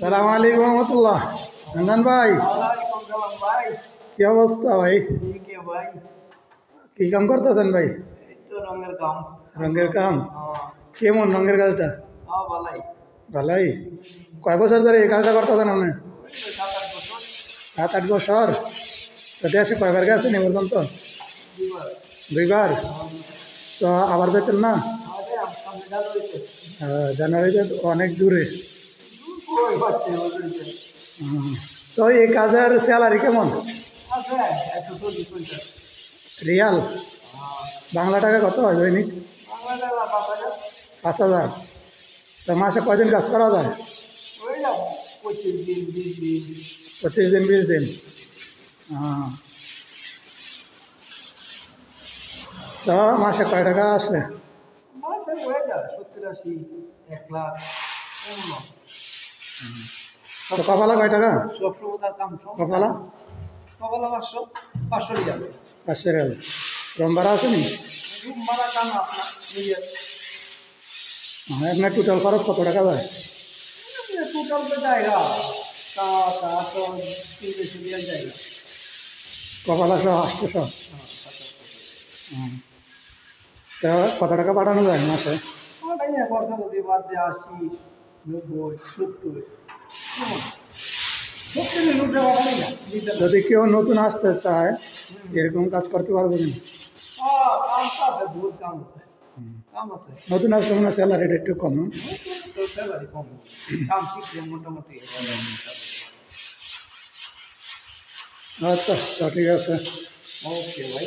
সালাম আলাইকুম রহমতুল্লাহ। হান্নান ভাই, ওয়ালাইকুম সালাম ভাই। কি অবস্থা ভাই? ঠিক है ভাই। কি কাম করতেছেন ভাই? এই তো রঙের কাম। রঙের কাম? হ্যাঁ, কেমন রঙের কাজটা? হ্যাঁ ভালাই। ভালাই। কয় বছর ধরে এই কাজটা করতেছেন আপনি? ওই তো 7-8 বছর। 7-8 বছর। তো দেশে কয়বার গেছেন এ পর্যন্ত? দুবার। 2বার। তো আবার যেতেন না? আরে সামনে চালু হয়েছে। জানুয়ারিতে অনেক দূরে। কই হচ্ছে বলতে। হুম। তো এই কাজের স্যালারি কেমন? আছে 140-50। রিয়াল? হ্যাঁ, বাংলা টাকা কত হয় দৈনিক? বাংলা টাকা 5,000। 5,000। তো মাসে কয়দিন কাজ করা যায়? ওই না 25 দিন 20 দিন। 25 দিন 20 দিন। তো মাসে কয় টাকা আসে? মাসে হয়ে যায় 70-80, 1 লাখ। এমন। তো কপালা কয় টাকা? সবসময় তার কাম সব। কপালা? কপালা 500 রিয়াল। 500 রিয়াল। রুম ভাড়া আছে নি? রুম ভাড়া কাম আপনার নিজের। আপনার টোটাল খরচ কত টাকা যায়? টোটাল তো জায়গা তা তা তো 300 রিয়াল জায়গা। কপালা সহ 800। তো কত টাকা পাঠানো যায় মাসে? ওটাই না খরচা যদি বাদ দিয়ে 80, 90, 70। 70 লুটে পাঠাই না দিতে না। যদি কেউ নতুন আসতে চায় এরকম কাজ করতে পারবে না? কাম তো আছে, বহুত কাম আছে। কাম আছে। নতুন আসলে মনে হয় স্যালারিটা একটু কম। তো স্যালারি কম। কাম শিখলে মোটামুটি আচ্ছা, তো ঠিক আছে। ওকে ভাই।